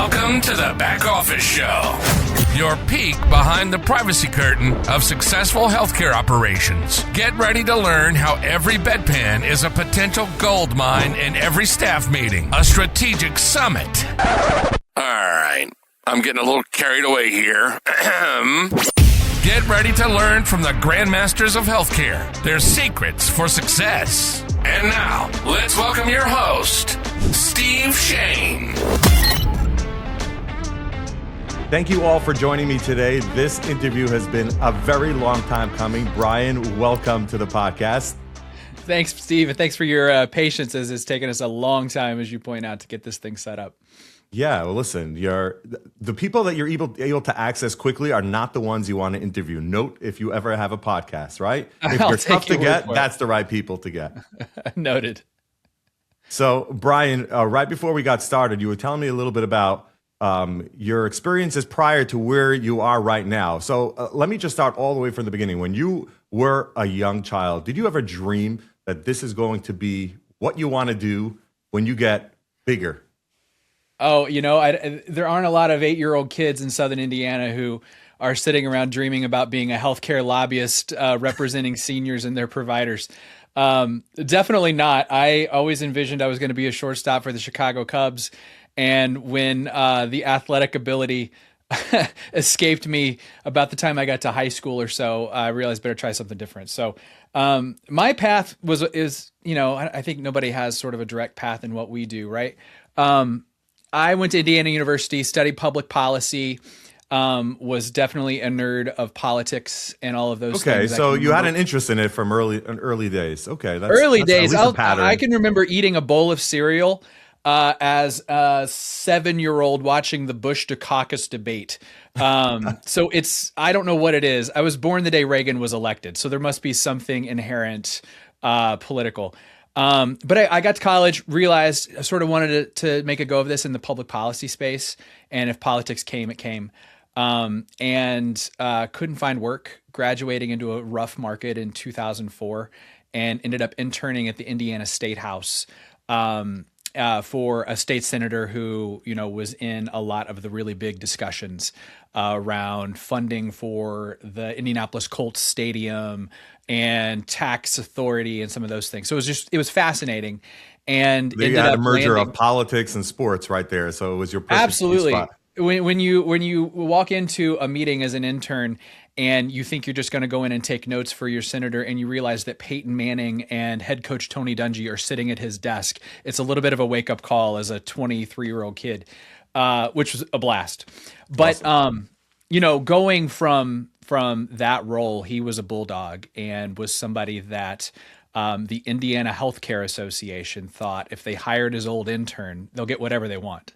Welcome to the Back Office Show, your peek behind the privacy curtain of successful healthcare operations. Get ready to learn how every bedpan is a potential gold mine in every staff meeting, a strategic summit. All right, I'm getting a little carried away here. Get ready to learn from the grandmasters of healthcare, their secrets for success. And now, let's welcome your host, Steve Shane. Thank you all for joining me today. This interview has been a very long time coming. Brian, welcome to the podcast. Thanks, Steve, and thanks for your patience, as it's taken us a long time, as you point out, to get this thing set up. Yeah, well, listen, the people that you're able to access quickly are not the ones you want to interview. Note if you ever have a podcast, right? If you're tough to get, that's the right people to get. Noted. So, Brian, right before we got started, you were telling me a little bit about your experiences prior to where you are right now. So let me just start all the way from the beginning. When you were a young child, did you ever dream that this is going to be what you want to do when you get bigger? Oh, there aren't a lot of 8-year-old kids in Southern Indiana who are sitting around dreaming about being a healthcare lobbyist representing seniors and their providers. Definitely not. I always envisioned I was going to be a shortstop for the Chicago Cubs. And when the athletic ability escaped me about the time I got to high school or so, I realized better try something different. So my path is I think nobody has sort of a direct path in what we do, right? I went to Indiana University, studied public policy, was definitely a nerd of politics and all of those things. Okay, so you had an interest in it from early days. Okay, that's early days. At least a pattern. I can remember eating a bowl of cereal as a 7-year-old watching the Bush-Dukakis debate. So I don't know what it is. I was born the day Reagan was elected, so there must be something inherent political. But I got to college, realized I sort of wanted to make a go of this in the public policy space. And if politics came, it came. And couldn't find work, graduating into a rough market in 2004, and ended up interning at the Indiana State House for a state senator who, was in a lot of the really big discussions around funding for the Indianapolis Colts Stadium and tax authority and some of those things. So it was fascinating. And you had a merger of politics and sports right there. So it was your perfect absolutely spot. When you walk into a meeting as an intern and you think you're just going to go in and take notes for your senator, and you realize that Peyton Manning and head coach Tony Dungy are sitting at his desk, it's a little bit of a wake up call as a 23-year-old kid, which was a blast. But awesome. Going from that role, he was a bulldog and was somebody that the Indiana Healthcare Association thought if they hired his old intern, they'll get whatever they want.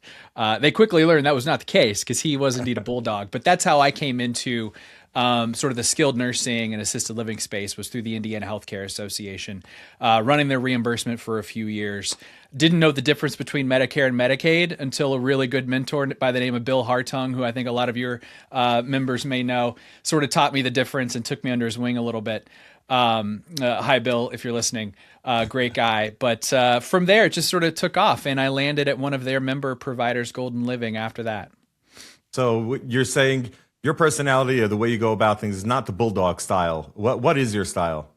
They quickly learned that was not the case, because he was indeed a bulldog. But that's how I came into sort of the skilled nursing and assisted living space, was through the Indiana Healthcare Association, running their reimbursement for a few years. Didn't know the difference between Medicare and Medicaid until a really good mentor by the name of Bill Hartung, who I think a lot of your members may know, sort of taught me the difference and took me under his wing a little bit. Hi, Bill, if you're listening. Great guy. But from there, it just sort of took off, and I landed at one of their member providers, Golden Living, after that. So you're saying your personality or the way you go about things is not the bulldog style. What is your style?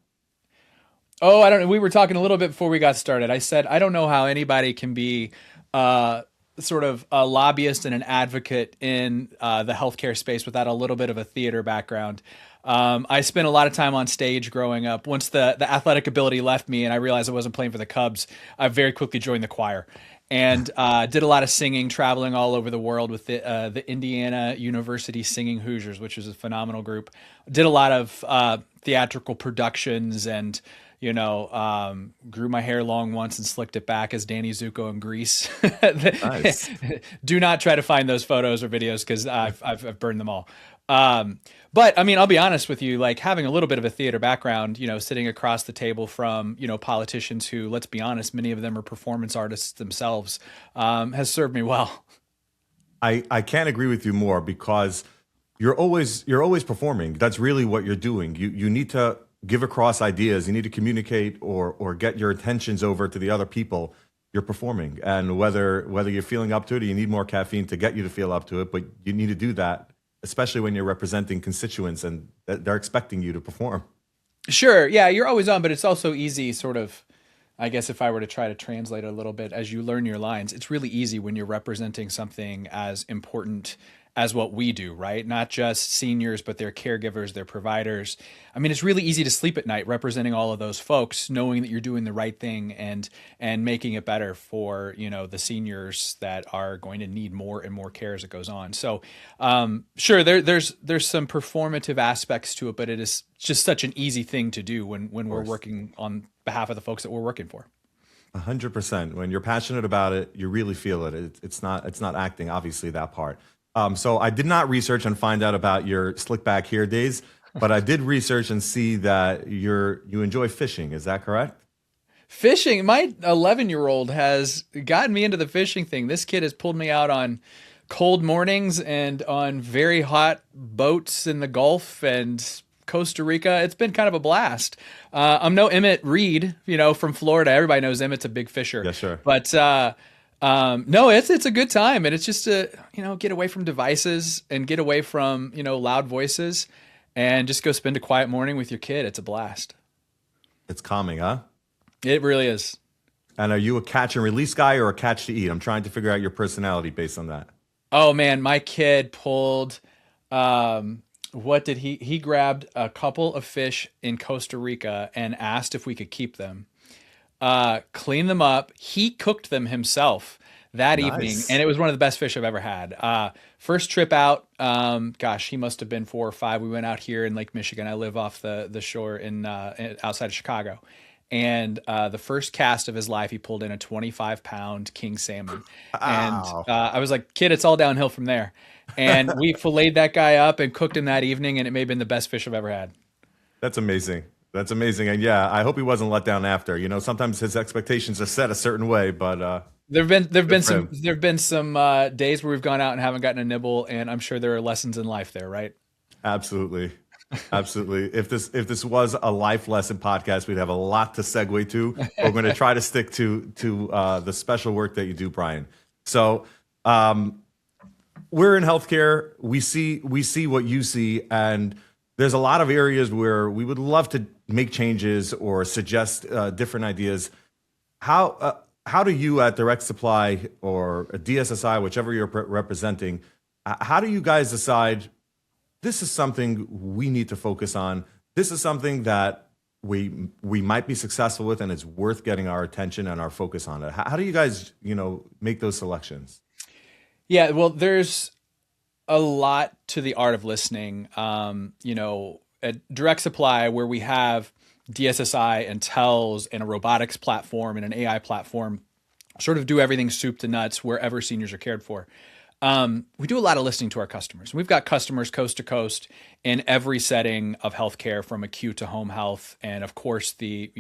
Oh, I don't know. We were talking a little bit before we got started. I said, I don't know how anybody can be sort of a lobbyist and an advocate in the healthcare space without a little bit of a theater background. I spent a lot of time on stage growing up. Once the athletic ability left me and I realized I wasn't playing for the Cubs, I very quickly joined the choir and did a lot of singing, traveling all over the world with the Indiana University Singing Hoosiers, which is a phenomenal group. Did a lot of theatrical productions and grew my hair long once and slicked it back as Danny Zuko in Grease. Nice. Do not try to find those photos or videos, because I've burned them all. But I mean, I'll be honest with you, like having a little bit of a theater background, sitting across the table from, politicians who, let's be honest, many of them are performance artists themselves, has served me well. I can't agree with you more, because you're always performing. That's really what you're doing. You need to give across ideas. You need to communicate or get your intentions over to the other people. you're performing. And whether you're feeling up to it or you need more caffeine to get you to feel up to it, but you need to do that, especially when you're representing constituents and they're expecting you to perform. Sure. Yeah, you're always on, but it's also easy sort of, I guess if I were to try to translate a little bit as you learn your lines, it's really easy when you're representing something as important as what we do, right? Not just seniors, but their caregivers, their providers. I mean, it's really easy to sleep at night representing all of those folks, knowing that you're doing the right thing and making it better for, the seniors that are going to need more and more care as it goes on. So sure, there's some performative aspects to it, but it is just such an easy thing to do when we're working on behalf of the folks that we're working for. 100%. When you're passionate about it, you really feel it. It's not acting, obviously, that part. So I did not research and find out about your slick back hair days, but I did research and see that you enjoy fishing. Is that correct? Fishing. My 11-year-old has gotten me into the fishing thing. This kid has pulled me out on cold mornings and on very hot boats in the Gulf and Costa Rica. It's been kind of a blast. I'm no Emmett Reed, from Florida. Everybody knows Emmett's a big fisher. Yeah, sure. But no, it's a good time, and it's just to get away from devices and get away from loud voices, and just go spend a quiet morning with your kid. It's a blast. It's calming, huh? It really is. And are you a catch and release guy or a catch to eat? I'm trying to figure out your personality based on that. Oh man, my kid pulled. What did he grabbed a couple of fish in Costa Rica and asked if we could keep them. Cleaned them up. He cooked them himself that evening, and it was one of the best fish I've ever had. First trip out, he must have been 4 or 5. We went out here in Lake Michigan. I live off the shore outside of Chicago. And the first cast of his life, he pulled in a 25-pound king salmon. And I was like, kid, it's all downhill from there. And we filleted that guy up and cooked him that evening, and it may have been the best fish I've ever had. That's amazing. That's amazing. And yeah, I hope he wasn't let down after. Sometimes his expectations are set a certain way, but there've been some days where we've gone out and haven't gotten a nibble, and I'm sure there are lessons in life there, right? Absolutely. Absolutely. If this was a life lesson podcast, we'd have a lot to segue to. We're going to try to stick to the special work that you do, Brian. So we're in healthcare. We see what you see, and there's a lot of areas where we would love to make changes or suggest different ideas. How do you at Direct Supply or DSSI, whichever you're representing, how do you guys decide this is something we need to focus on? This is something that we might be successful with, and it's worth getting our attention and our focus on it. How do you guys, make those selections? Yeah, well, there's a lot to the art of listening. At Direct Supply, where we have DSSI and TELS and a robotics platform and an AI platform, sort of do everything soup to nuts wherever seniors are cared for. We do a lot of listening to our customers. We've got customers coast to coast in every setting of healthcare, from acute to home health, and of course the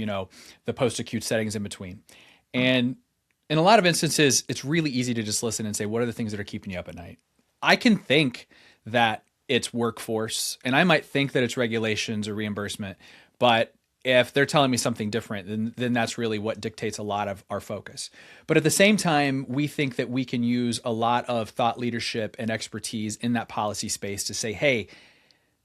post-acute settings in between. And in a lot of instances, it's really easy to just listen and say, what are the things that are keeping you up at night? I can think that it's workforce, and I might think that it's regulations or reimbursement, but if they're telling me something different, then that's really what dictates a lot of our focus. But at the same time, we think that we can use a lot of thought leadership and expertise in that policy space to say, hey,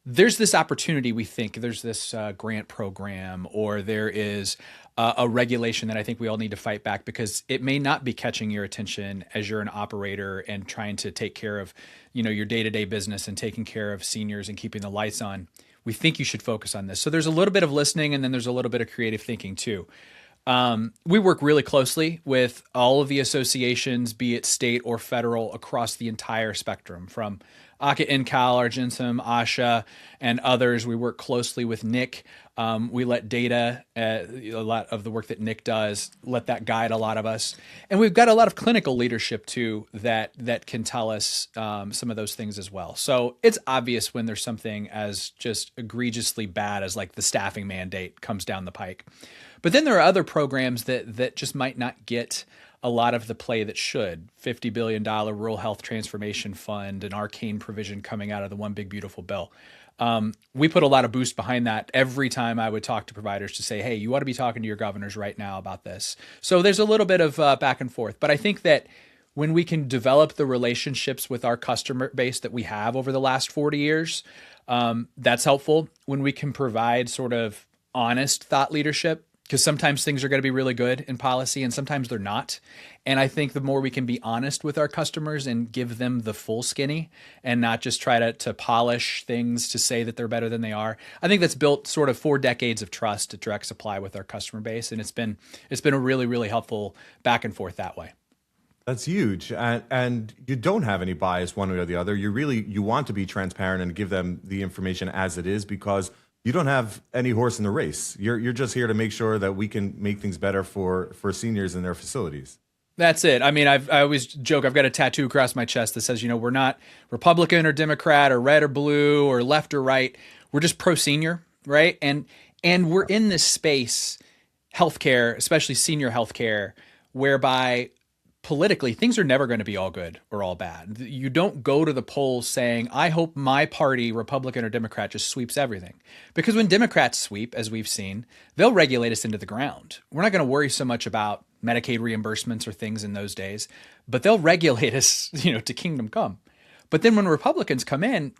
there's this opportunity. We think there's this grant program, or there is a regulation that I think we all need to fight back, because it may not be catching your attention as you're an operator and trying to take care of, your day-to-day business and taking care of seniors and keeping the lights on. We think you should focus on this. So there's a little bit of listening, and then there's a little bit of creative thinking too. We work really closely with all of the associations, be it state or federal, across the entire spectrum, from ACA, NCAL, Argentum, ASHA, and others. We work closely with Nick. We let data, a lot of the work that Nick does, let that guide a lot of us. And we've got a lot of clinical leadership too that can tell us some of those things as well. So it's obvious when there's something as just egregiously bad as like the staffing mandate comes down the pike. But then there are other programs that just might not get a lot of the play that should. $50 billion rural health transformation fund, an arcane provision coming out of the one big beautiful bill. We put a lot of boost behind that every time I would talk to providers to say, hey, you ought to be talking to your governors right now about this. So there's a little bit of back and forth. But I think that when we can develop the relationships with our customer base that we have over the last 40 years, that's helpful. When we can provide sort of honest thought leadership, because sometimes things are going to be really good in policy and sometimes they're not. And I think the more we can be honest with our customers and give them the full skinny and not just try to polish things to say that they're better than they are, I think that's built sort of 4 decades of trust at Direct Supply with our customer base. And it's been a really, really helpful back and forth that way. That's huge. And you don't have any bias one way or the other. You want to be transparent and give them the information as it is, because you don't have any horse in the race. You're just here to make sure that we can make things better for seniors in their facilities. That's it. I mean, I always joke, I've got a tattoo across my chest that says, we're not Republican or Democrat or red or blue or left or right. We're just pro-senior, right? And we're in this space, healthcare, especially senior healthcare, whereby politically, things are never going to be all good or all bad. You don't go to the polls saying, I hope my party, Republican or Democrat, just sweeps everything. Because when Democrats sweep, as we've seen, they'll regulate us into the ground. We're not going to worry so much about Medicaid reimbursements or things in those days, but they'll regulate us, to kingdom come. But then when Republicans come in,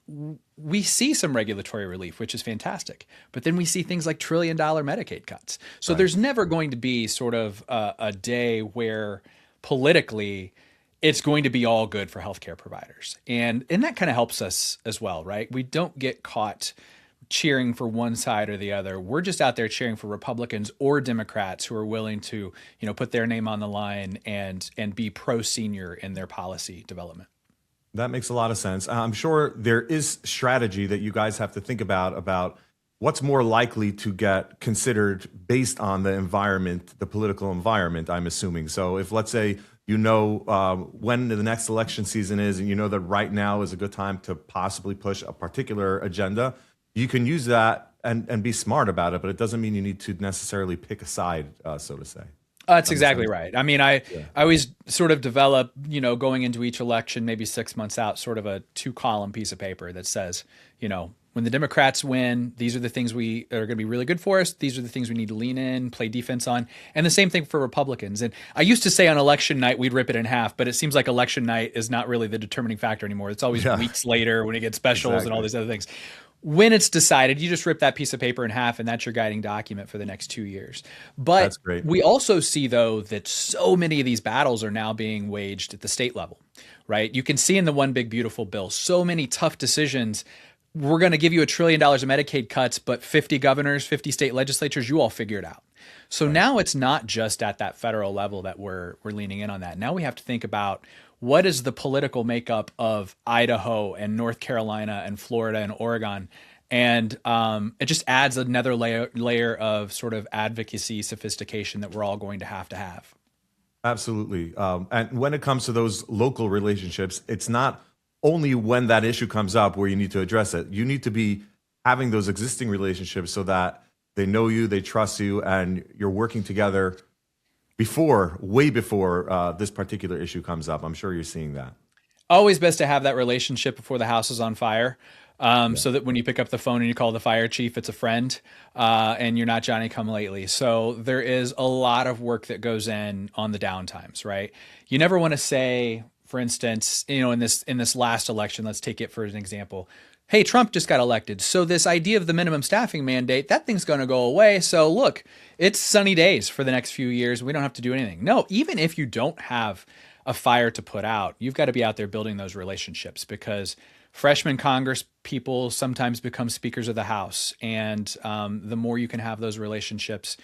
we see some regulatory relief, which is fantastic. But then we see things like $1 trillion Medicaid cuts. So There's never going to be sort of a day where politically it's going to be all good for healthcare providers. And that kind of helps us as well, right? We don't get caught cheering for one side or the other. We're just out there cheering for Republicans or Democrats who are willing to, put their name on the line and be pro-senior in their policy development. That makes a lot of sense. I'm sure there is strategy that you guys have to think about what's more likely to get considered based on the environment, the political environment, I'm assuming. So if, let's say, when the next election season is, and that right now is a good time to possibly push a particular agenda, you can use that and be smart about it, but it doesn't mean you need to necessarily pick a side, so to say. That's exactly right. I mean, I always sort of develop, going into each election, maybe 6 months out, sort of a 2-column piece of paper that says, when the Democrats win, these are the things we are going to be really good for us. These are the things we need to lean in, play defense on. And the same thing for Republicans. And I used to say on election night, we'd rip it in half, but it seems like election night is not really the determining factor anymore. It's always weeks later when it gets specials and all these other things. When it's decided, you just rip that piece of paper in half, and that's your guiding document for the next 2 years. But we also see, though, that so many of these battles are now being waged at the state level, right? You can see in the one big beautiful bill, so many tough decisions. We're going to give you $1 trillion of Medicaid cuts, but 50 governors, 50 state legislatures, you all figure it out. So now it's not just at that federal level that we're leaning in on that. Now we have to think about what is the political makeup of Idaho and North Carolina and Florida and Oregon. And it just adds another layer of sort of advocacy sophistication that we're all going to have. Absolutely. And when it comes to those local relationships, it's not only when that issue comes up where you need to address it. You need to be having those existing relationships so that they know you, they trust you, and you're working together way before this particular issue comes up. I'm sure you're seeing that. Always best to have that relationship before the house is on fire. So that when you pick up the phone and you call the fire chief, it's a friend, and you're not Johnny come lately. So there is a lot of work that goes in on the downtimes, right? You never want to say, for instance, in this last election, let's take it for an example. Hey, Trump just got elected. So this idea of the minimum staffing mandate, that thing's going to go away. So look, it's sunny days for the next few years. We don't have to do anything. No, even if you don't have a fire to put out, you've got to be out there building those relationships, because freshman Congress people sometimes become speakers of the House. And the more you can have those relationships,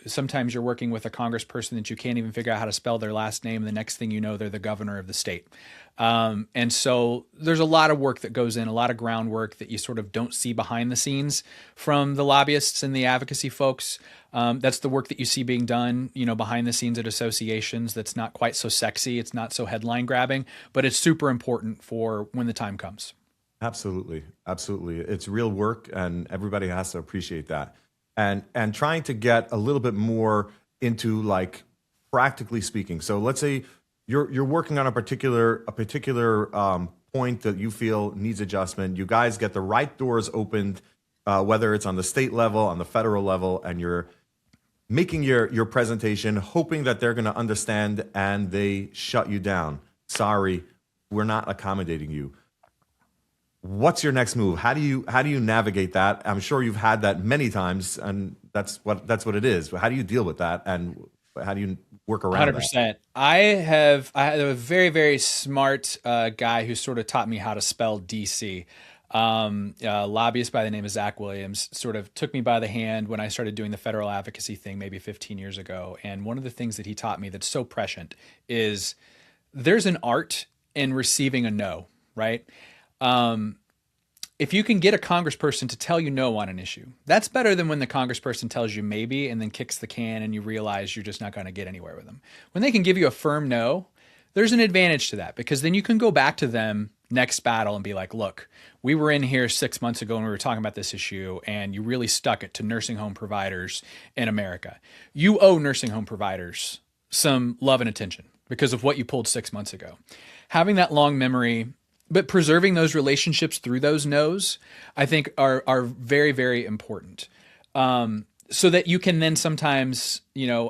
sometimes you're working with a congressperson that you can't even figure out how to spell their last name. The next thing you know, they're the governor of the state. And so there's a lot of work that goes in, a lot of groundwork that you sort of don't see behind the scenes from the lobbyists and the advocacy folks. That's the work that you see being done, behind the scenes at associations. That's not quite so sexy. It's not so headline grabbing, but it's super important for when the time comes. Absolutely. Absolutely. It's real work, and everybody has to appreciate that. And trying to get a little bit more into like practically speaking. So let's say you're working on a particular point that you feel needs adjustment. You guys get the right doors opened, whether it's on the state level, on the federal level, and you're making your presentation, hoping that they're going to understand, and they shut you down. Sorry, we're not accommodating you. What's your next move? How do you navigate that? I'm sure you've had that many times, and that's what it is. But how do you deal with that, and how do you work around 100%. that? I had a very, very smart guy who sort of taught me how to spell DC. A lobbyist by the name of Zach Williams sort of took me by the hand when I started doing the federal advocacy thing maybe 15 years ago. And one of the things that he taught me that's so prescient is there's an art in receiving a no, right? If you can get a congressperson to tell you no on an issue, that's better than when the congressperson tells you maybe and then kicks the can and you realize you're just not going to get anywhere with them. When they can give you a firm no, there's an advantage to that, because then you can go back to them next battle and be like, look, we were in here 6 months ago and we were talking about this issue and you really stuck it to nursing home providers in America. You owe nursing home providers some love and attention because of what you pulled 6 months ago. Having that long memory, but preserving those relationships through those no's, I think are very, very important. So that you can then sometimes,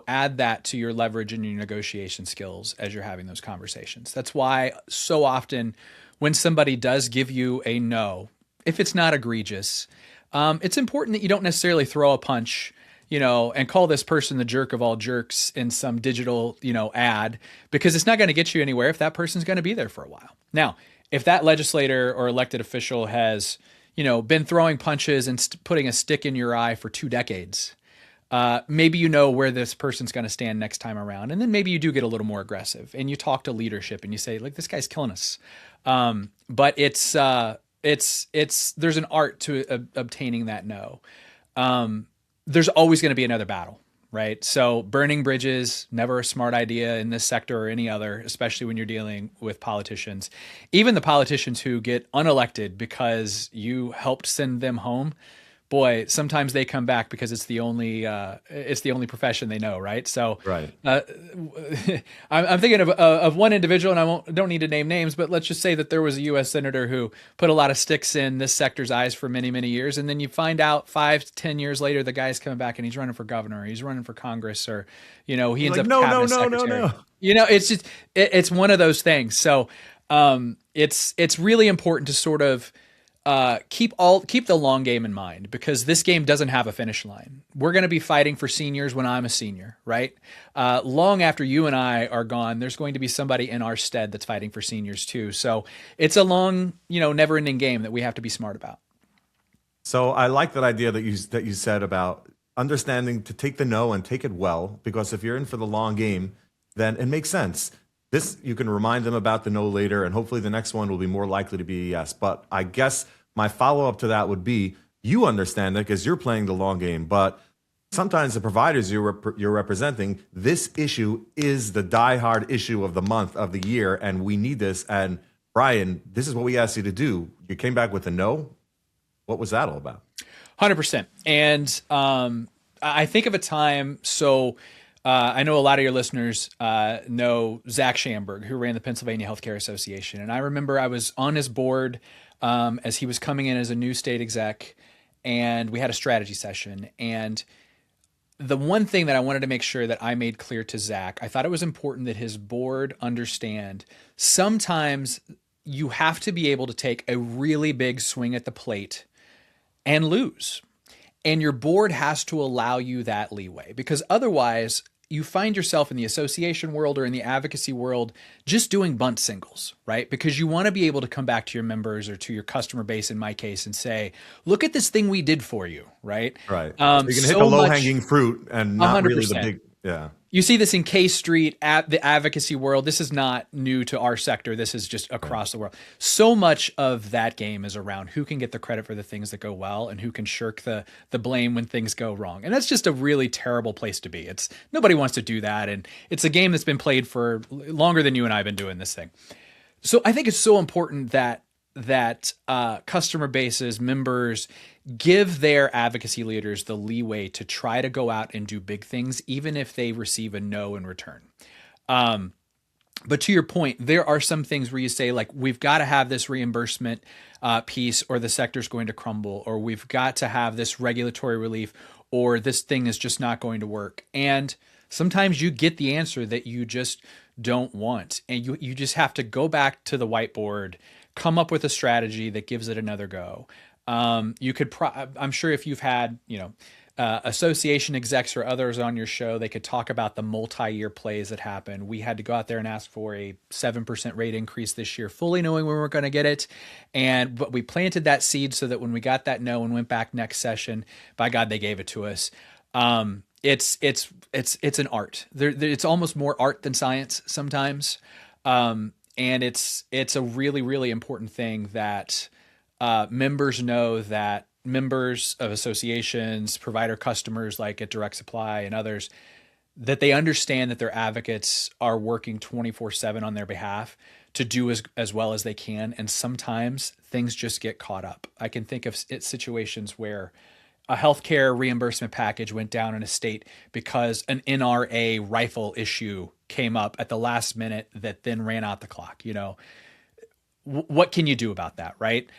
add that to your leverage and your negotiation skills as you're having those conversations. That's why so often when somebody does give you a no, if it's not egregious, it's important that you don't necessarily throw a punch, and call this person the jerk of all jerks in some digital, ad, because it's not going to get you anywhere if that person's going to be there for a while. Now, if that legislator or elected official has, been throwing punches and putting a stick in your eye for 2 decades, maybe you know where this person's going to stand next time around. And then maybe you do get a little more aggressive and you talk to leadership and you say, like, this guy's killing us. But there's an art to obtaining that no. There's always going to be another battle, right? So burning bridges, never a smart idea in this sector or any other, especially when you're dealing with politicians. Even the politicians who get unelected because you helped send them home, boy, sometimes they come back because it's the only profession they know, right? So, right. I'm thinking of one individual, and don't need to name names, but let's just say that there was a U.S. senator who put a lot of sticks in this sector's eyes for many, many years, and then you find out 5 to 10 years later, the guy's coming back and he's running for governor, or he's running for Congress, or he ends up cabinet secretary. It's just it's one of those things. So, it's really important to sort of keep the long game in mind, because this game doesn't have a finish line. We're going to be fighting for seniors when I'm a senior, right? Long after you and I are gone, there's going to be somebody in our stead that's fighting for seniors too. So it's a long, never ending game that we have to be smart about. So I like that idea that you said about understanding to take the no and take it well, because if you're in for the long game, then it makes sense. This, you can remind them about the no later, and hopefully the next one will be more likely to be a yes. But I guess my follow-up to that would be, you understand that because you're playing the long game, but sometimes the providers you're representing, this issue is the diehard issue of the month, of the year, and we need this. And Brian, this is what we asked you to do. You came back with a no. What was that all about? 100%. And I think of a time, so I know a lot of your listeners know Zach Schamberg, who ran the Pennsylvania Healthcare Association. And I remember I was on his board as he was coming in as a new state exec, and we had a strategy session. And the one thing that I wanted to make sure that I made clear to Zach, I thought it was important that his board understand sometimes you have to be able to take a really big swing at the plate and lose. And your board has to allow you that leeway, because otherwise you find yourself in the association world or in the advocacy world just doing bunt singles, right? Because you want to be able to come back to your members or to your customer base, in my case, and say, look at this thing we did for you, right? Right. So you can hit the low-hanging fruit and not 100%. Really the big, yeah. You see this in K Street at the advocacy world. This is not new to our sector. This is just across the world. So much of that game is around who can get the credit for the things that go well and who can shirk the blame when things go wrong. And that's just a really terrible place to be. Nobody wants to do that. And it's a game that's been played for longer than you and I have been doing this thing. So I think it's so important that customer bases, members give their advocacy leaders the leeway to try to go out and do big things, even if they receive a no in return. But to your point, there are some things where you say, like, we've got to have this reimbursement piece or the sector's going to crumble, or we've got to have this regulatory relief, or this thing is just not going to work. And sometimes you get the answer that you just don't want. And you just have to go back to the whiteboard, come up with a strategy that gives it another go. You could, I'm sure if you've had, association execs or others on your show, they could talk about the multi-year plays that happen. We had to go out there and ask for a 7% rate increase this year, fully knowing we weren't going to get it. But we planted that seed so that when we got that no and went back next session, by God, they gave it to us. It's an art. It's almost more art than science sometimes. And it's a really, really important thing that members know, that members of associations, provider customers like at Direct Supply and others, that they understand that their advocates are working 24/7 on their behalf to do as well as they can. And sometimes things just get caught up. I can think of situations where a healthcare reimbursement package went down in a state because an NRA rifle issue came up at the last minute that then ran out the clock. What can you do about that, right?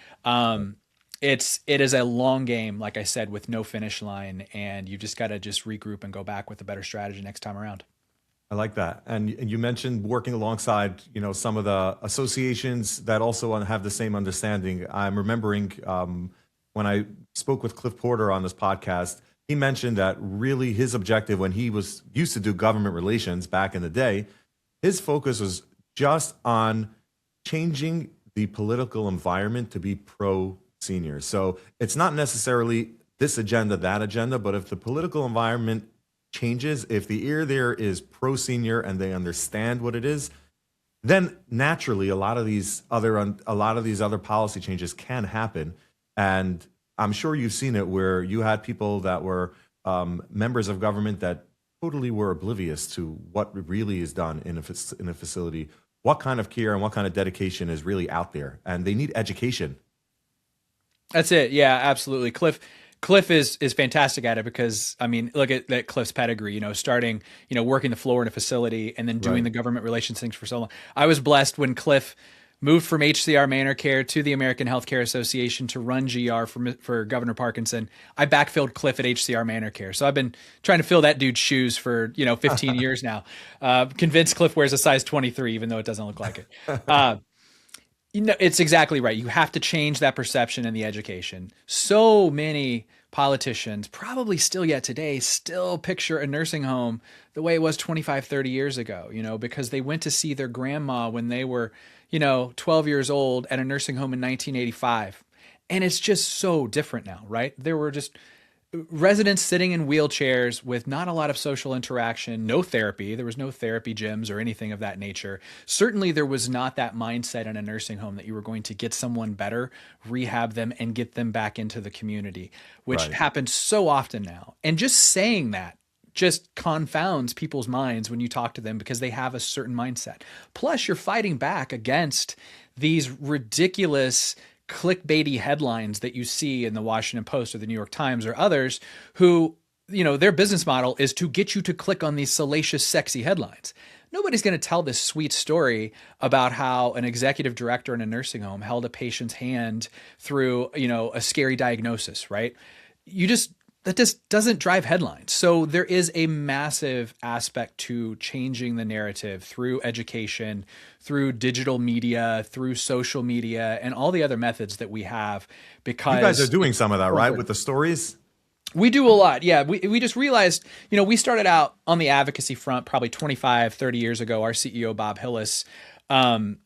It is a long game, like I said, with no finish line, and you just got to just regroup and go back with a better strategy next time around. I like that. And you mentioned working alongside, some of the associations that also have the same understanding. I'm remembering when I spoke with Cliff Porter on this podcast, he mentioned that really his objective when he was used to do government relations back in the day, his focus was just on changing the political environment to be pro-seniors. So it's not necessarily this agenda, that agenda, but if the political environment changes, if the ear there is pro-senior and they understand what it is, then naturally a lot of these other policy changes can happen. And I'm sure you've seen it where you had people that were members of government that totally were oblivious to what really is done in a facility, what kind of care and what kind of dedication is really out there, and they need education. That's it. Yeah, absolutely. Cliff is fantastic at it because, I mean, look at Cliff's pedigree, starting, working the floor in a facility and then doing the government relations things for so long. I was blessed when Cliff moved from HCR Manor Care to the American Healthcare Association to run GR for Governor Parkinson. I backfilled Cliff at HCR Manor Care. So I've been trying to fill that dude's shoes for, 15 years now. Convinced Cliff wears a size 23, even though it doesn't look like it. It's exactly right. You have to change that perception in the education. So many politicians, probably still yet today, still picture a nursing home the way it was 25, 30 years ago, because they went to see their grandma when they were, 12 years old at a nursing home in 1985. And it's just so different now, right? There were just residents sitting in wheelchairs with not a lot of social interaction, no therapy. There was no therapy gyms or anything of that nature. Certainly there was not that mindset in a nursing home that you were going to get someone better, rehab them, and get them back into the community, which happens so often now. And just saying that just confounds people's minds when you talk to them because they have a certain mindset. Plus, you're fighting back against these ridiculous clickbaity headlines that you see in the Washington Post or the New York Times or others who, their business model is to get you to click on these salacious, sexy headlines. Nobody's going to tell this sweet story about how an executive director in a nursing home held a patient's hand through, a scary diagnosis, right? That just doesn't drive headlines. So there is a massive aspect to changing the narrative through education, through digital media, through social media, and all the other methods that we have. Because you guys are doing some of that, right? With the stories? We do a lot. Yeah. We just realized, we started out on the advocacy front probably 25, 30 years ago. Our CEO, Bob Hillis,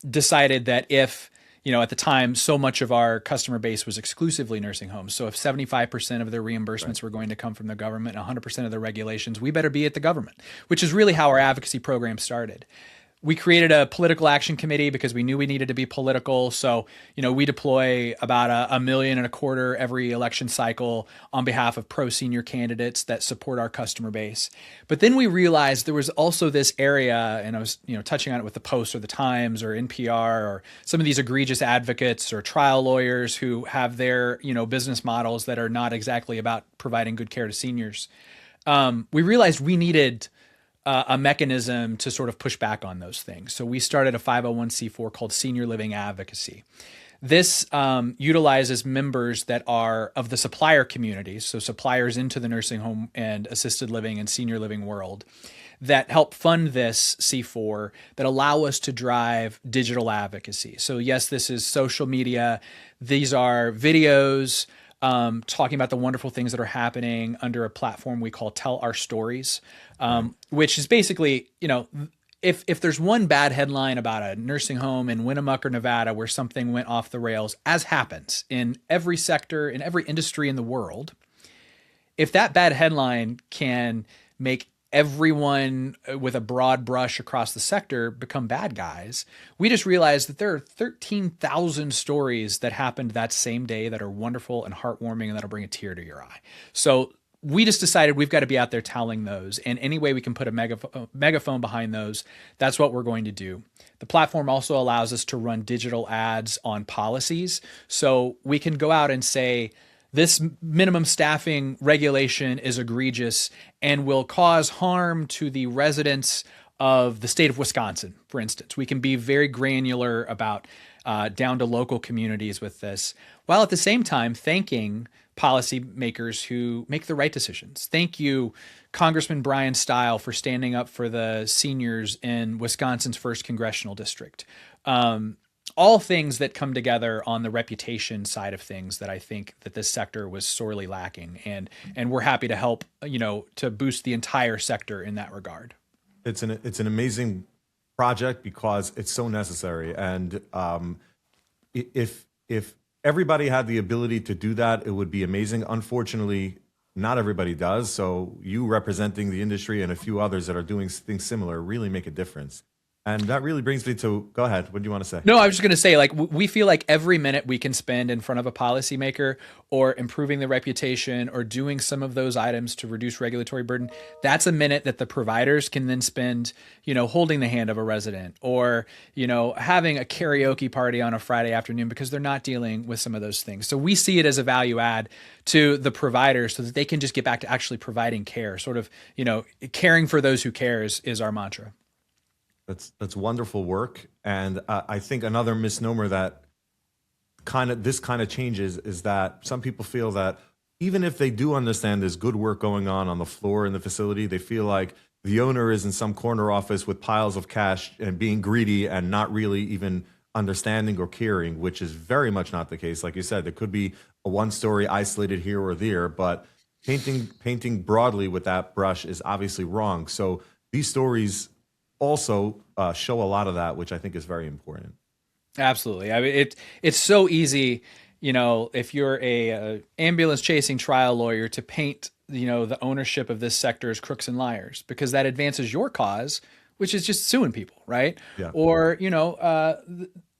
decided that if, at the time, so much of our customer base was exclusively nursing homes. So if 75% of their reimbursements were going to come from the government and 100% of the regulations, we better be at the government, which is really how our advocacy program started. We created a political action committee because we knew we needed to be political. So, we deploy about $1.25 million every election cycle on behalf of pro-senior candidates that support our customer base. But then we realized there was also this area, and I was, touching on it with the Post or the Times or NPR or some of these egregious advocates or trial lawyers who have their, business models that are not exactly about providing good care to seniors. We realized we needed a mechanism to sort of push back on those things. So we started a 501c4 called Senior Living Advocacy. This utilizes members that are of the supplier communities, so suppliers into the nursing home and assisted living and senior living world, that help fund this C4 that allow us to drive digital advocacy. So yes, this is social media. These are videos talking about the wonderful things that are happening under a platform we call Tell Our Stories, which is basically, if there's one bad headline about a nursing home in Winnemucca, Nevada, where something went off the rails, as happens in every sector, in every industry in the world, if that bad headline can make everyone with a broad brush across the sector become bad guys, we just realized that there are 13,000 stories that happened that same day that are wonderful and heartwarming and that'll bring a tear to your eye. So we just decided we've got to be out there telling those, and any way we can put a megaphone behind those, that's what we're going to do. The platform also allows us to run digital ads on policies, so we can go out and say, this minimum staffing regulation is egregious and will cause harm to the residents of the state of Wisconsin, for instance. We can be very granular about down to local communities with this, while at the same time thanking policymakers who make the right decisions. Thank you, Congressman Brian Stile, for standing up for the seniors in Wisconsin's 1st Congressional District. All things that come together on the reputation side of things that I think that this sector was sorely lacking. And we're happy to help, to boost the entire sector in that regard. It's an amazing project because it's so necessary. And if everybody had the ability to do that, it would be amazing. Unfortunately, not everybody does. So you representing the industry and a few others that are doing things similar really make a difference. And that really brings me to, go ahead. What do you want to say? No, I was just going to say, we feel like every minute we can spend in front of a policymaker or improving the reputation or doing some of those items to reduce regulatory burden, that's a minute that the providers can then spend, holding the hand of a resident or, having a karaoke party on a Friday afternoon because they're not dealing with some of those things. So we see it as a value add to the providers so that they can just get back to actually providing care. Sort of, caring for those who care is our mantra. That's wonderful work. And I think another misnomer that this kind of changes is that some people feel that even if they do understand there's good work going on the floor in the facility, they feel like the owner is in some corner office with piles of cash and being greedy and not really even understanding or caring, which is very much not the case. Like you said, there could be a one story isolated here or there, but painting broadly with that brush is obviously wrong. So these stories also show a lot of that, which I think is very important. Absolutely. I mean, it's so easy, if you're a ambulance chasing trial lawyer, to paint, the ownership of this sector as crooks and liars, because that advances your cause, which is just suing people, right? Yeah. Or,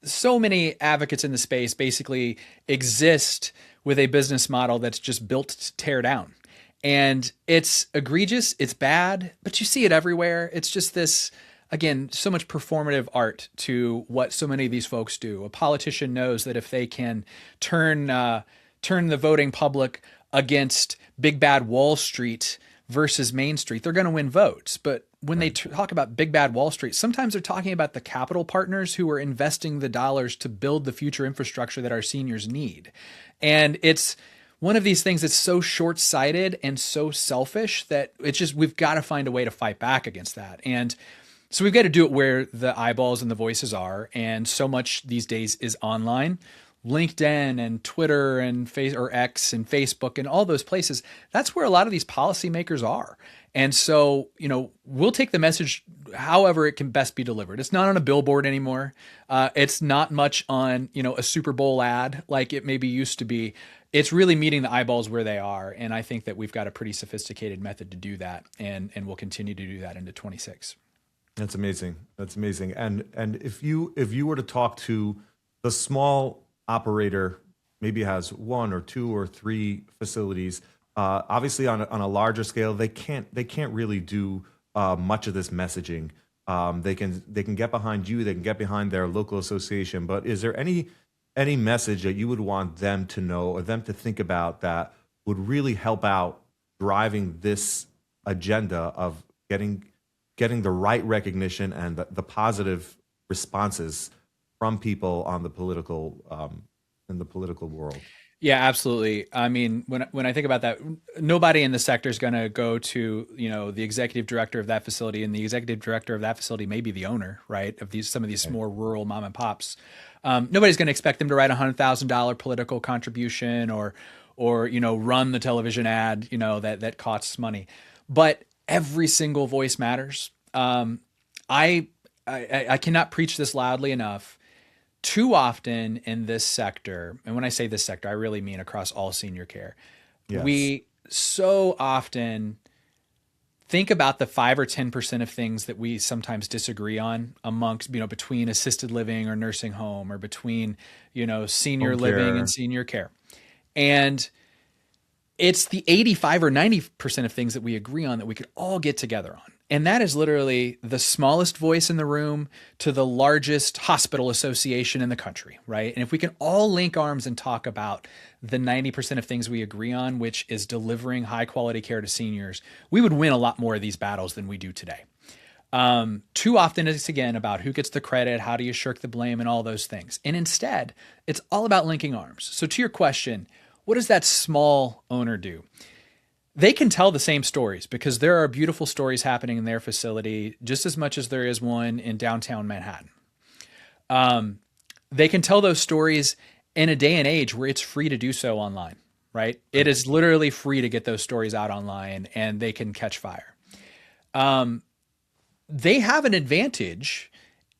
so many advocates in the space basically exist with a business model that's just built to tear down. And it's egregious, it's bad, but you see it everywhere. It's just this, again, so much performative art to what so many of these folks do. A politician knows that if they can turn the voting public against big bad Wall Street versus Main Street, they're going to win votes. But when they talk about big bad Wall Street, sometimes they're talking about the capital partners who are investing the dollars to build the future infrastructure that our seniors need. And it's one of these things that's so short-sighted and so selfish that we've got to find a way to fight back against that. And so we've got to do it where the eyeballs and the voices are. And so much these days is online. LinkedIn and Twitter and X and Facebook and all those places, that's where a lot of these policymakers are. And so, we'll take the message however it can best be delivered. It's not on a billboard anymore. It's not much on, a Super Bowl ad like it maybe used to be. It's really meeting the eyeballs where they are. And I think that we've got a pretty sophisticated method to do that. And we'll continue to do that into 26. That's amazing. That's amazing. And if you were to talk to the small operator, maybe has one or two or three facilities, obviously on a larger scale, they can't really do much of this messaging. They can get behind you, they can get behind their local association, but is there any message that you would want them to know or them to think about that would really help out driving this agenda of getting the right recognition and the positive responses from people on the political in the political world? Yeah, absolutely. I mean, when I think about that, nobody in the sector is going to go to, the executive director of that facility, and the executive director of that facility may be the owner, right, of some of these more rural mom and pops. Nobody's going to expect them to write $100,000 political contribution or run the television ad, that costs money. But every single voice matters. I cannot preach this loudly enough. Too often in this sector, and when I say this sector, I really mean across all senior care, yes, we so often think about the 5 or 10% of things that we sometimes disagree on amongst, between assisted living or nursing home, or between, senior home living care and senior care. And it's the 85 or 90% of things that we agree on that we could all get together on. And that is literally the smallest voice in the room to the largest hospital association in the country, right? And if we can all link arms and talk about the 90% of things we agree on, which is delivering high quality care to seniors, we would win a lot more of these battles than we do today. Too often it's, again, about who gets the credit, how do you shirk the blame, and all those things. And instead, it's all about linking arms. So to your question, what does that small owner do? They can tell the same stories because there are beautiful stories happening in their facility just as much as there is one in downtown Manhattan. They can tell those stories in a day and age where it's free to do so online, right? It is literally free to get those stories out online, and they can catch fire. They have an advantage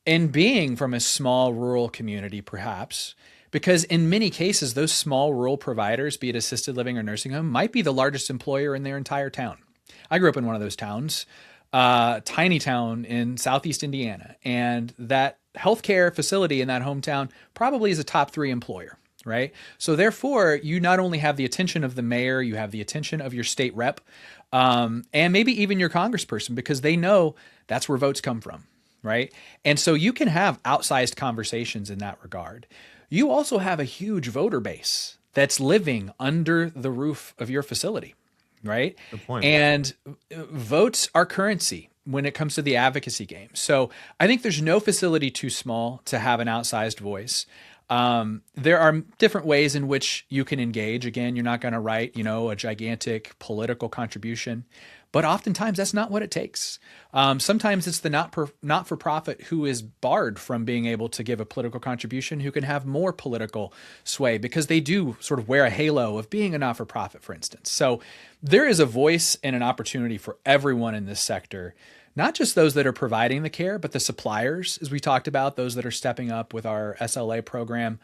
in being from a small rural community, perhaps, because in many cases, those small rural providers, be it assisted living or nursing home, might be the largest employer in their entire town. I grew up in one of those towns, tiny town in Southeast Indiana, and that healthcare facility in that hometown probably is a top 3 employer, right? So therefore, you not only have the attention of the mayor, you have the attention of your state rep, and maybe even your congressperson, because they know that's where votes come from, right? And so you can have outsized conversations in that regard. You also have a huge voter base that's living under the roof of your facility, right? Good point. And votes are currency when it comes to the advocacy game. So I think there's no facility too small to have an outsized voice. There are different ways in which you can engage. Again, you're not going to write, a gigantic political contribution, but oftentimes that's not what it takes. Sometimes it's the not-for-profit who is barred from being able to give a political contribution, who can have more political sway because they do sort of wear a halo of being a not-for-profit, for instance. So there is a voice and an opportunity for everyone in this sector, not just those that are providing the care, but the suppliers, as we talked about, those that are stepping up with our SLA program.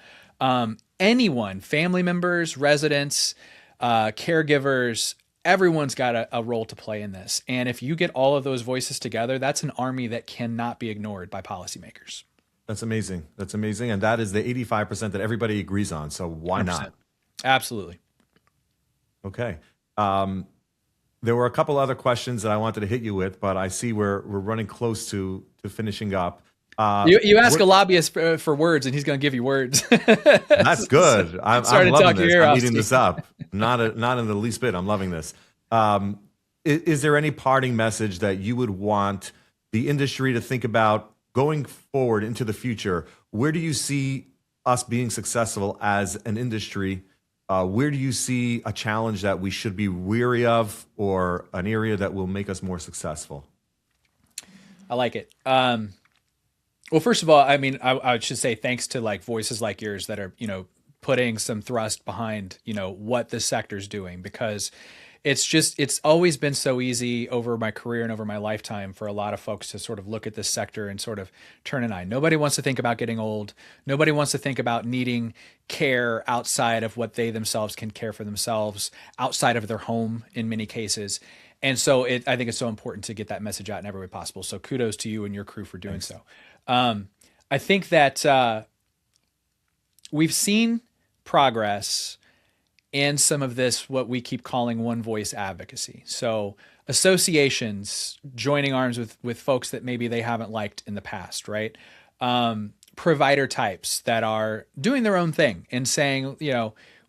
Anyone, family members, residents, caregivers, everyone's got a role to play in this. And if you get all of those voices together, that's an army that cannot be ignored by policymakers. That's amazing. That's amazing. And that is the 85% that everybody agrees on. So why 100%. not? Absolutely. Okay. There were a couple other questions that I wanted to hit you with, but I see we're running close to finishing up. You ask a lobbyist for words, and he's going to give you words. That's good. I'm loving this. I'm eating this up. Not in the least bit. I'm loving this. Is there any parting message that you would want the industry to think about going forward into the future? Where do you see us being successful as an industry? Where do you see a challenge that we should be weary of, or an area that will make us more successful? I like it. Well, first of all, I mean, I should say thanks to voices like yours that are, putting some thrust behind, what this sector's doing, because it's always been so easy over my career and over my lifetime for a lot of folks to sort of look at this sector and sort of turn an eye. Nobody wants to think about getting old. Nobody wants to think about needing care outside of what they themselves can care for themselves, outside of their home in many cases. And so I think it's so important to get that message out in every way possible. So kudos to you and your crew for doing so. I think that we've seen progress in some of this, what we keep calling one voice advocacy. So associations joining arms with folks that maybe they haven't liked in the past, right? Provider types that are doing their own thing and saying,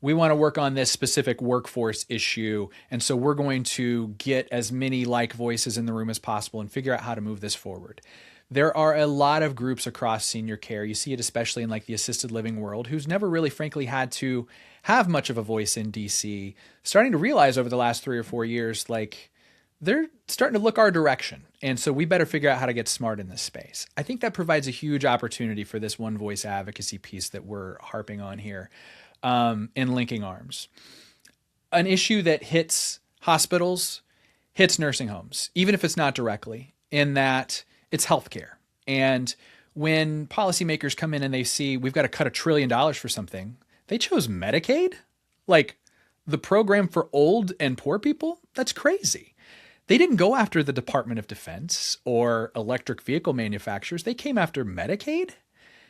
we want to work on this specific workforce issue. And so we're going to get as many like voices in the room as possible and figure out how to move this forward. There are a lot of groups across senior care. You see it especially in like the assisted living world, who's never really, frankly, had to have much of a voice in DC, starting to realize over the last 3 or 4 years, like they're starting to look our direction. And so we better figure out how to get smart in this space. I think that provides a huge opportunity for this one voice advocacy piece that we're harping on here. In linking arms. An issue that hits hospitals, hits nursing homes, even if it's not directly, in that it's healthcare. And when policymakers come in and they see we've got to cut $1 trillion for something, they chose Medicaid? Like the program for old and poor people? That's crazy. They didn't go after the Department of Defense or electric vehicle manufacturers. They came after Medicaid?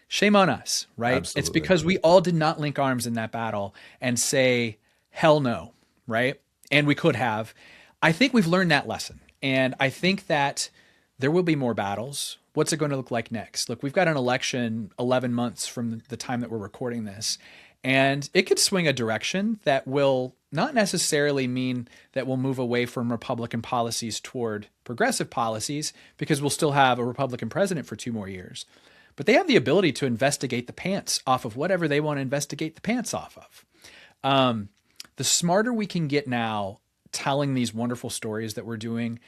Shame on us, right? Absolutely. It's because we all did not link arms in that battle and say, hell no, right? And we could have. I think we've learned that lesson. And I think that there will be more battles. What's it going to look like next? Look, we've got an election 11 months from the time that we're recording this. And it could swing a direction that will not necessarily mean that we'll move away from Republican policies toward progressive policies, because we'll still have a Republican president for 2 more years. But they have the ability to investigate the pants off of whatever they want to investigate the pants off of. The smarter we can get now telling these wonderful stories that we're doing,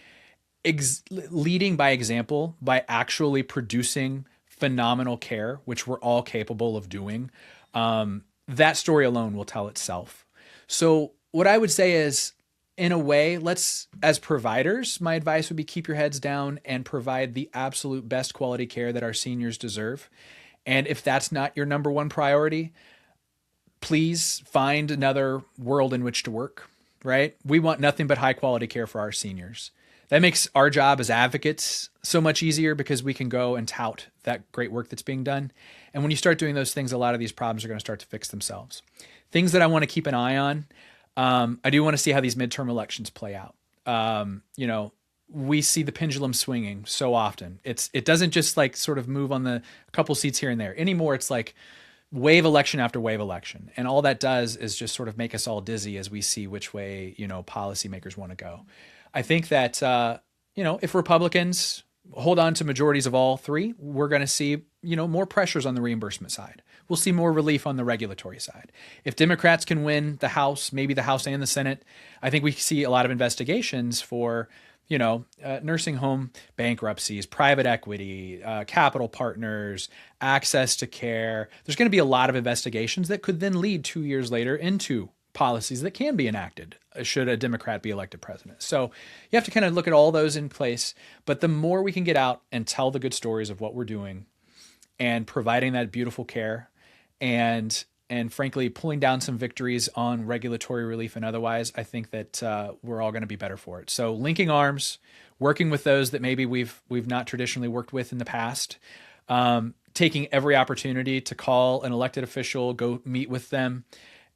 leading by example, by actually producing phenomenal care, which we're all capable of doing, that story alone will tell itself. So what I would say is, in a way, as providers, my advice would be keep your heads down and provide the absolute best quality care that our seniors deserve. And if that's not your number one priority, please find another world in which to work, right? We want nothing but high quality care for our seniors. That makes our job as advocates so much easier because we can go and tout that great work that's being done. And when you start doing those things, a lot of these problems are going to start to fix themselves. Things that I want to keep an eye on. I do want to see how these midterm elections play out. We see the pendulum swinging so often. It doesn't just like sort of move on a couple seats here and there anymore. It's like wave election after wave election. And all that does is just sort of make us all dizzy as we see which way, policymakers want to go. I think that, if Republicans hold on to majorities of all 3, we're going to see, more pressures on the reimbursement side. We'll see more relief on the regulatory side. If Democrats can win the House, maybe the House and the Senate, I think we see a lot of investigations for, nursing home bankruptcies, private equity, capital partners, access to care. There's going to be a lot of investigations that could then lead 2 years later into policies that can be enacted should a Democrat be elected president. So you have to kind of look at all those in place. But the more we can get out and tell the good stories of what we're doing and providing that beautiful care and frankly, pulling down some victories on regulatory relief and otherwise, I think that we're all going to be better for it. So linking arms, working with those that maybe we've not traditionally worked with in the past, taking every opportunity to call an elected official, go meet with them,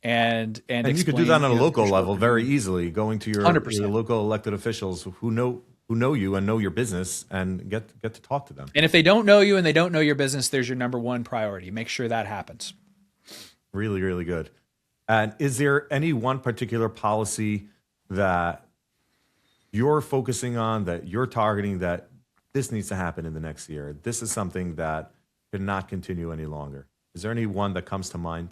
and you could do that on a local level very easily, going to your local elected officials who know you and know your business and get to talk to them. And if they don't know you and they don't know your business, there's your number one priority. Make sure that happens. Really, really good. And is there any one particular policy that you're focusing on, that you're targeting, that this needs to happen in the next year? This is something that cannot continue any longer. Is there any one that comes to mind?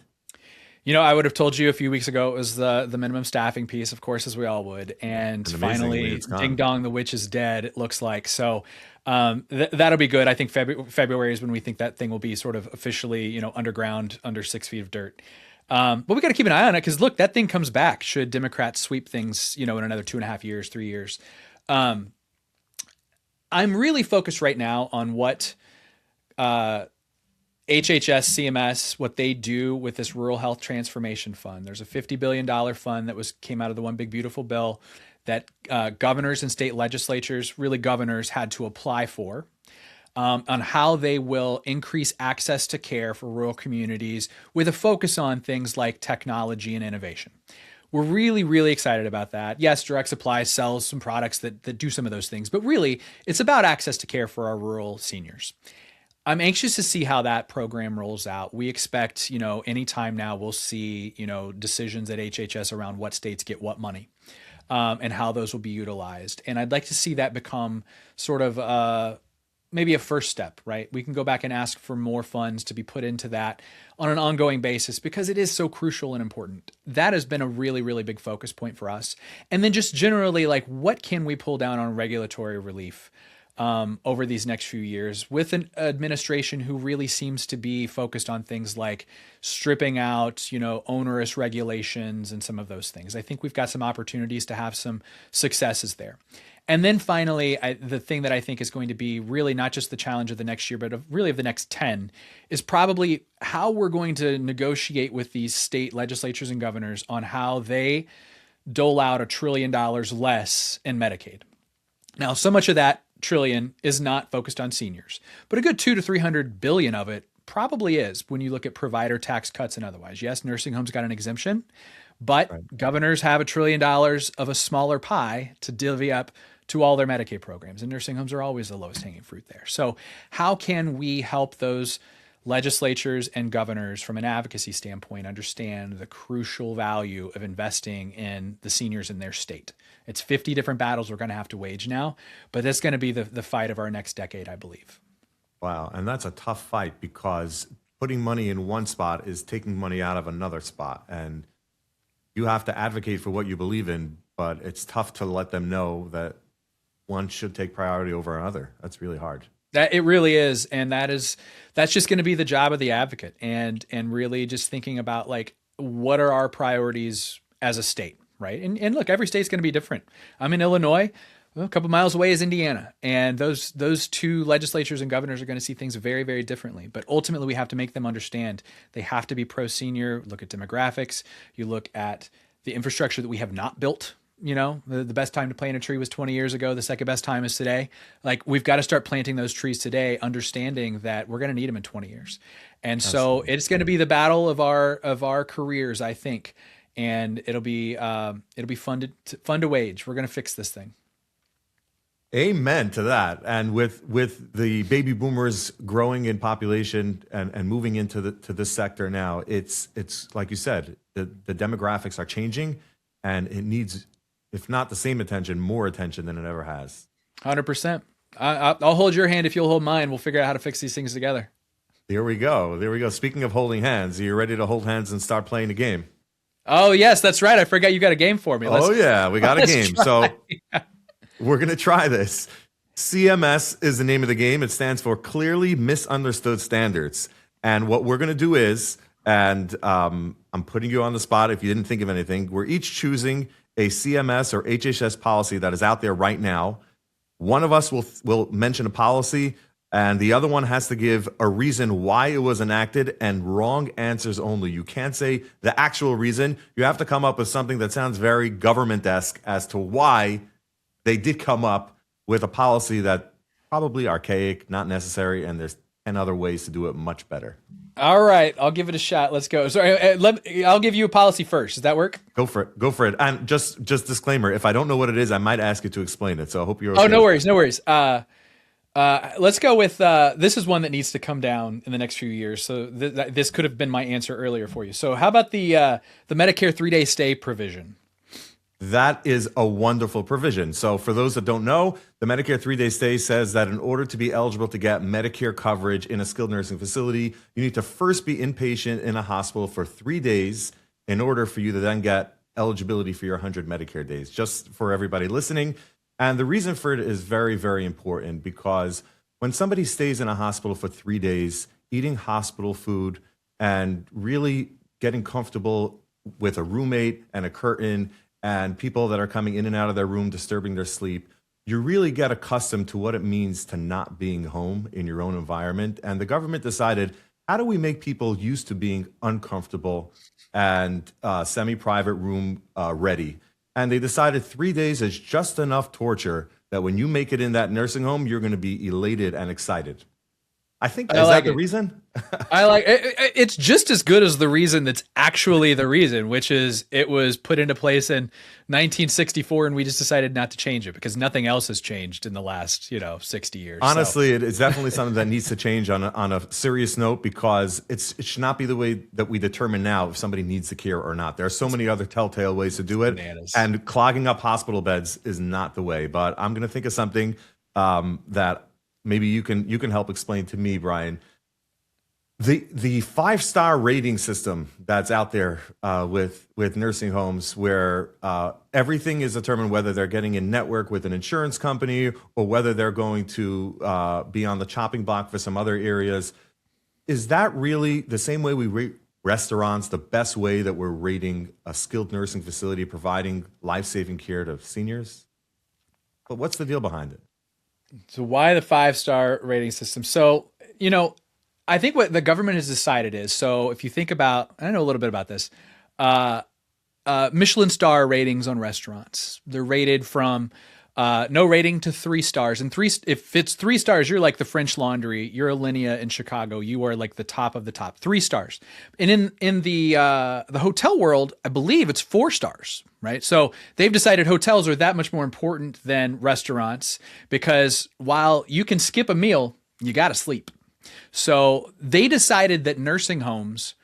I would have told you a few weeks ago it was the minimum staffing piece, of course, as we all would. And finally, ding dong, the witch is dead, it looks like. So that'll be good. I think February is when we think that thing will be sort of officially, underground, under 6 feet of dirt. But we got to keep an eye on it because, look, that thing comes back should Democrats sweep things, in another 2.5 years, 3 years. I'm really focused right now on what HHS, CMS, what they do with this Rural Health Transformation Fund. There's a $50 billion fund that came out of the One Big Beautiful Bill that governors and state legislatures, really governors, had to apply for, on how they will increase access to care for rural communities with a focus on things like technology and innovation. We're really, really excited about that. Yes, Direct Supply sells some products that do some of those things, but really it's about access to care for our rural seniors. I'm anxious to see how that program rolls out. We expect, anytime now we'll see, decisions at HHS around what states get what money, and how those will be utilized. And I'd like to see that become sort of maybe a first step, right? We can go back and ask for more funds to be put into that on an ongoing basis because it is so crucial and important. That has been a really, really big focus point for us. And then just generally, like, what can we pull down on regulatory relief over these next few years with an administration who really seems to be focused on things like stripping out, onerous regulations and some of those things. I think we've got some opportunities to have some successes there. And then finally, the thing that I think is going to be really not just the challenge of the next year, but of the next 10 is probably how we're going to negotiate with these state legislatures and governors on how they dole out $1 trillion less in Medicaid. Now, so much of that trillion is not focused on seniors, but a good 200 to 300 billion of it probably is when you look at provider tax cuts and otherwise. Yes, nursing homes got an exemption, but governors have $1 trillion of a smaller pie to divvy up to all their Medicaid programs, and nursing homes are always the lowest hanging fruit there. So how can we help those legislatures and governors from an advocacy standpoint understand the crucial value of investing in the seniors in their state? It's 50 different battles we're going to have to wage now, but that's going to be the fight of our next decade, I believe. Wow. And that's a tough fight because putting money in one spot is taking money out of another spot. And you have to advocate for what you believe in, but it's tough to let them know that one should take priority over another. That's really hard. That it really is. And that's just going to be the job of the advocate, and really just thinking about, like, what are our priorities as a state, right? And look, every state's going to be different. I'm in Illinois. A couple miles away is Indiana. And those two legislatures and governors are going to see things very, very differently. But ultimately, we have to make them understand they have to be pro-senior. Look at demographics. You look at the infrastructure that we have not built. The best time to plant a tree was 20 years ago. The second best time is today. Like, we've got to start planting those trees today, understanding that we're going to need them in 20 years. And so it's going to be the battle of our careers, I think. And it'll be fun to wage. We're going to fix this thing. Amen to that. And with the baby boomers growing in population and moving into this sector now, it's like you said, the demographics are changing, and it needs, if not the same attention, more attention than it ever has. 100%. I'll hold your hand if you'll hold mine. We'll figure out how to fix these things together. There we go. Speaking of holding hands, are you ready to hold hands and start playing the game? Oh, yes, that's right. I forgot you got a game for me. We got a game. So we're going to try this. CMS is the name of the game. It stands for Clearly Misunderstood Standards. And what we're going to do is, and I'm putting you on the spot if you didn't think of anything, we're each choosing a CMS or HHS policy that is out there right now. One of us will mention a policy, and the other one has to give a reason why it was enacted, and wrong answers only. You can't say the actual reason. You have to come up with something that sounds very government-esque as to why they did come up with a policy that probably archaic, not necessary, and there's 10 other ways to do it much better. All right, I'll give it a shot. Let's go. Sorry, I'll give you a policy first. Does that work? Go for it. And just disclaimer, if I don't know what it is, I might ask you to explain it. So I hope you're okay. Oh, no worries. Let's go with this is one that needs to come down in the next few years. So this could have been my answer earlier for you. So how about the Medicare 3-day stay provision? That is a wonderful provision. So for those that don't know, the Medicare 3-day stay says that in order to be eligible to get Medicare coverage in a skilled nursing facility, you need to first be inpatient in a hospital for 3 days in order for you to then get eligibility for your 100 Medicare days, just for everybody listening. And the reason for it is very, very important, because when somebody stays in a hospital for 3 days, eating hospital food and really getting comfortable with a roommate and a curtain and people that are coming in and out of their room, disturbing their sleep, you really get accustomed to what it means to not being home in your own environment. And the government decided, how do we make people used to being uncomfortable and semi-private room ready? and they decided 3 days is just enough torture that when you make it in that nursing home, you're going to be elated and excited. I think is that the reason? I like it. It's just as good as the reason that's actually the reason, which is it was put into place in 1964, and we just decided not to change it because nothing else has changed in the last 60 years. Honestly, it's definitely something that needs to change on a serious note, because it should not be the way that we determine now if somebody needs the care or not. There are so many other telltale ways to do it, bananas. And clogging up hospital beds is not the way. But I'm going to think of something that maybe you can help explain to me, Brian. The 5-star rating system that's out there with nursing homes, where everything is determined whether they're getting in network with an insurance company or whether they're going to be on the chopping block for some other areas. Is that really the same way we rate restaurants, the best way that we're rating a skilled nursing facility providing life-saving care to seniors? But what's the deal behind it? So why the 5-star rating system? So, I think what the government has decided is, so if you think about, I know a little bit about this, Michelin star ratings on restaurants. They're rated from no rating to 3 stars. And if it's 3 stars, you're like the French Laundry, you're a Linea in Chicago. You are like the top of the top, 3 stars. And in the hotel world, I believe it's 4 stars, right? So they've decided hotels are that much more important than restaurants, because while you can skip a meal, you got to sleep. So they decided that nursing homes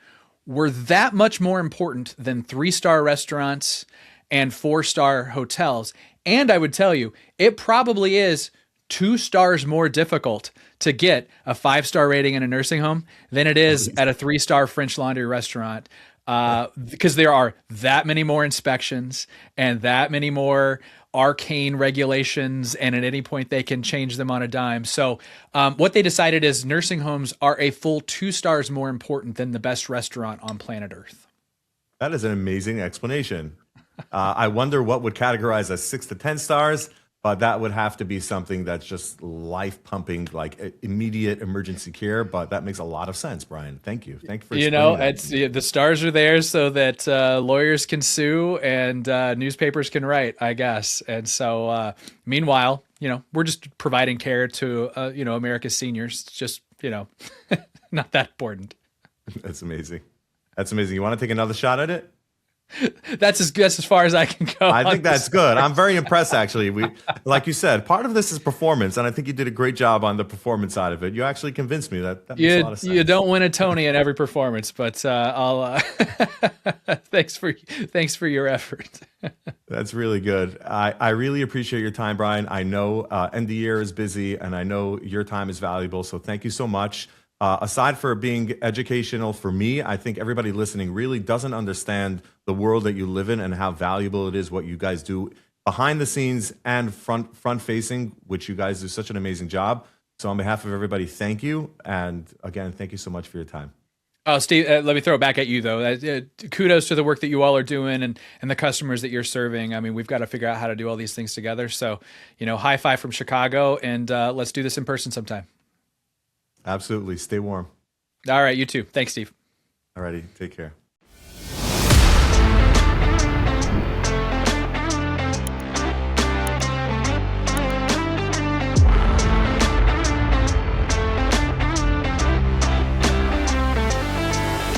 were that much more important than 3-star restaurants and 4-star hotels. And I would tell you, it probably is 2 stars more difficult to get a 5-star rating in a nursing home than it is at a 3-star French Laundry restaurant, because there are that many more inspections and that many more arcane regulations, and at any point they can change them on a dime. So what they decided is nursing homes are a full 2 stars more important than the best restaurant on planet Earth. That is an amazing explanation. I wonder what would categorize as 6 to 10 stars, but that would have to be something that's just life pumping, like immediate emergency care. But that makes a lot of sense, Brian. Thank you. Thank you for explaining that. The stars are there so that lawyers can sue and newspapers can write, I guess. And so, meanwhile, we're just providing care to America's seniors. It's just not that important. That's amazing. That's amazing. You want to take another shot at it? That's as far as I can go. I think that's good. I'm very impressed, actually. Like you said, part of this is performance, and I think you did a great job on the performance side of it. You actually convinced me that makes a lot of sense. You don't win a Tony in every performance, but I'll thanks for your effort. That's really good. I really appreciate your time, Brian. I know end of the year is busy, and I know your time is valuable, so thank you so much. Aside for being educational for me, I think everybody listening really doesn't understand the world that you live in and how valuable it is what you guys do behind the scenes and front facing, which you guys do such an amazing job. So on behalf of everybody, thank you. And again, thank you so much for your time. Oh, Steve, let me throw it back at you, though. Kudos to the work that you all are doing and the customers that you're serving. I mean, we've got to figure out how to do all these things together. So, high five from Chicago, and let's do this in person sometime. Absolutely. Stay warm. All right. You too. Thanks, Steve. All righty. Take care.